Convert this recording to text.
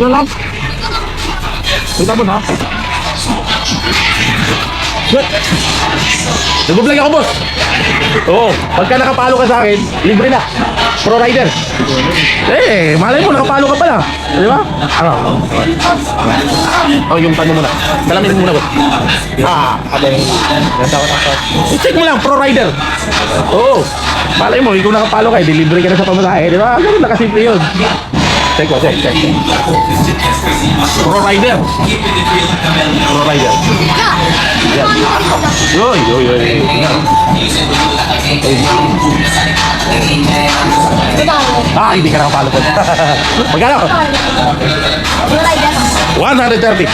Ito lang. Kita mo na. Nag-vlog ako, boss. Oo, pagka nakapalo ka sa akin, libre na. Pro rider. Eh, malay mo, nakapalo ka pala. Di ba? Ano? Oh, yung tanong muna. Dalamin muna, boss. I-check mo lang, pro rider. Oo. Malay mo, ikaw nakapalo ka, di libre ka na sa pamasahe. Di ba? Ganun na kasimple yun. Check ko, check. Pro rider. Pro rider. Yan. Yoy. Hindi ka nakapalo po. Magkano? 130.